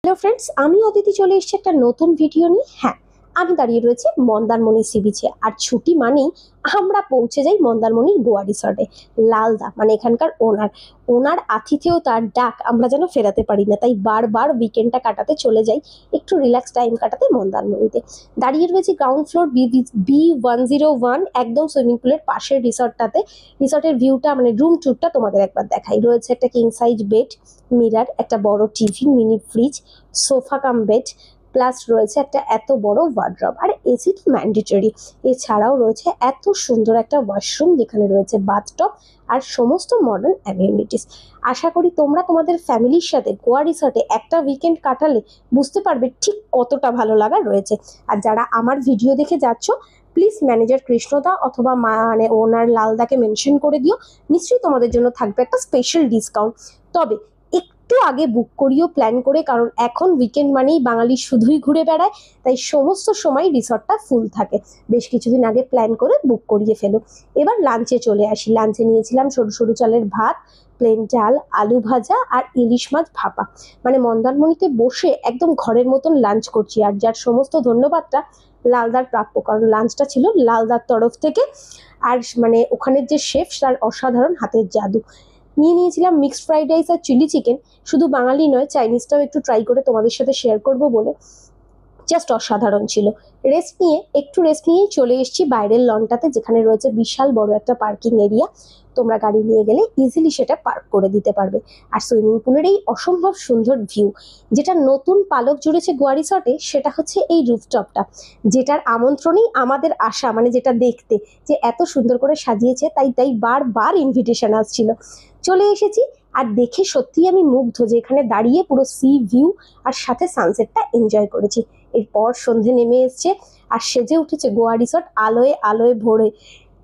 Hello friends, আমি অদিতি চলে এসেছি একটা নতুন ভিডিও নিয়ে। হ্যাঁ, আমি দাঁড়িয়ে রয়েছি মন্দারমণি সি বিচে। আর ছুটি মানেই আমরা পৌঁছে যাই মন্দারমণির গোয়া রিসর্টে। লালদা মানে এখানকার ওনার আতিথেয় তার ডাক আমরা যেন ফেরাতে পারি না, তাই বারবার উইকেন্ডটা কাটাতে চলে যাই, একটু রিল্যাক্স টাইম কাটাতে মন্দারমণিতে। দাঁড়িয়ে রয়েছি গ্রাউন্ড ফ্লোর B101, একদম সুইমিং পুলের পাশের রিসর্টটাতে। রিসর্টের ভিউটা মানে রুম ট্যুরটা তোমাদের একবার দেখাই। রয়েছে একটা কিং সাইজ বেড, মিরার, একটা বড় TV, mini fridge, sofa cum bed, plus রয়েছে একটা এত বড় ওয়ার্ড্রব, আর এসি তো ম্যান্ডেটরি। এছাড়াও রয়েছে এত সুন্দর একটা ওয়াশরুম, যেখানে রয়েছে বাথটব আর সমস্ত মডার্ন অ্যামিউনিটিস। আশা করি তোমরা তোমাদের ফ্যামিলির সাথে গোয়া রিসর্টে একটা উইকেন্ড কাটালে বুঝতে পারবে ঠিক কতটা ভালো লাগা রয়েছে। আর যারা আমার ভিডিও দেখে যাচ্ছ, প্লিজ ম্যানেজার কৃষ্ণদা অথবা মানে ওনার লালদাকে মেনশন করে দিও, নিশ্চয়ই তোমাদের জন্য থাকবে একটা স্পেশাল ডিসকাউন্ট। তবে একটু আগে বুক করিও প্ল্যান করে, কারণ এখন উইকেন্ড মানেই বাঙালি শুধুই ঘুরে বেড়ায়, তাই সমস্ত সময় রিসর্টটা ফুল থাকে। বেশ কিছুদিন আগে প্ল্যান করে বুক করিয়ে ফেলো। এবার লাঞ্চে চলে আসি। লাঞ্চে নিয়েছিলাম সরু সরু চালের ভাত, প্লেন ডাল, আলু ভাজা আর ইলিশ মাছ ভাপা। মানে মন্দারমণিতে বসে একদম ঘরের মতন লাঞ্চ করছি, আর যার সমস্ত ধন্যবাদটা লালদার প্রাপ্য, কারণ লাঞ্চটা ছিল লালদার তরফ থেকে। আর মানে ওখানের যে শেফ, তার অসাধারণ হাতের জাদু। নিয়েছিলাম মিক্সড ফ্রাইড রাইস আর চিলি চিকেন। শুধু বাঙালি নয়, চাইনিজটাও একটু ট্রাই করে তোমাদের সাথে শেয়ার করব বলে। জাস্ট অসাধারণ ছিল। একটু রেস্ট নিয়েই চলে এসেছি বাইরের লনটাতে, যেখানে রয়েছে বিশাল বড় একটা পার্কিং এরিয়া। তোমরা গাড়ি নিয়ে গেলে ইজিলি সেটা পার্ক করে দিতে পারবে। আর সুইমিং পুলের এই অসম্ভব সুন্দর ভিউ, যেটা নতুন পালক জুড়েছে গোয়া রিসর্টে, সেটা হচ্ছে এই রুফটপটা, যেটার আমন্ত্রণেই আমাদের আসা, মানে যেটা দেখতে যে এত সুন্দর করে সাজিয়েছে, তাই বারবার ইনভিটেশন আসছিল। চলে এসেছি, আর দেখে সত্যি আমি মুগ্ধ যে এখানে দাঁড়িয়ে পুরো সি ভিউ আর সাথে সানসেটটা এনজয় করেছি। এরপর সন্ধে নেমে এসছে, আর সেজে উঠেছে গোয়া রিসর্ট আলোয় আলোয় ভরে।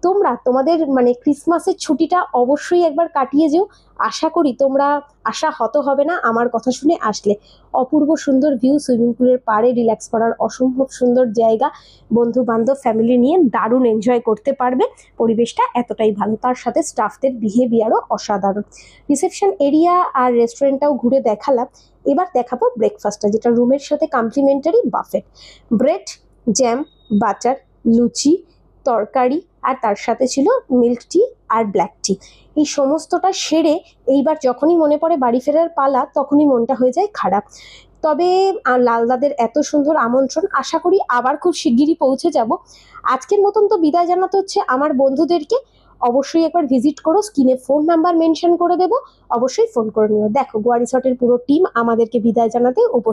তোমরা তোমাদের মানে ক্রিসমাসের ছুটিটা অবশ্যই একবার কাটিয়ে যেও। আশা করি তোমরা আশা হত হবে না আমার কথা শুনে আসলে। অপূর্ব সুন্দর ভিউ, সুইমিং পুলের পাড়ে রিল্যাক্স করার অসম্ভব সুন্দর জায়গা। বন্ধু বান্ধব ফ্যামিলি নিয়ে দারুণ এনজয় করতে পারবে। পরিবেশটা এতটাই ভালো, তার সাথে স্টাফদের বিহেভিয়ারও অসাধারণ। রিসেপশন এরিয়া আর রেস্টুরেন্টটাও ঘুরে দেখালাম। এবার দেখাবো ব্রেকফাস্টটা, যেটা রুমের সাথে complimentary buffet. Bread, jam, butter, luchi, তরকারি, আর তার সাথে ছিল মিল্ক টি আর ব্ল্যাক টি। এই সমস্তটা সেরে এইবার যখনই মনে পড়ে বাড়ি ফেরার পালা, তখনই মনটা হয়ে যায় খারাপ। তবে লালদাদের এত সুন্দর আমন্ত্রণ, আশা করি আবার খুব শিগগিরই পৌঁছে যাব। আজকের মতন তো বিদায় জানাতে হচ্ছে আমার বন্ধুদেরকে। অবশ্যই একবার ভিজিট করো, স্ক্রিনে ফোন নাম্বার মেনশন করে দেবো, অবশ্যই ফোন করে নিও। দেখো গোয়া রিসর্টের পুরো টিম আমাদেরকে বিদায় জানাতে উপস্থিত।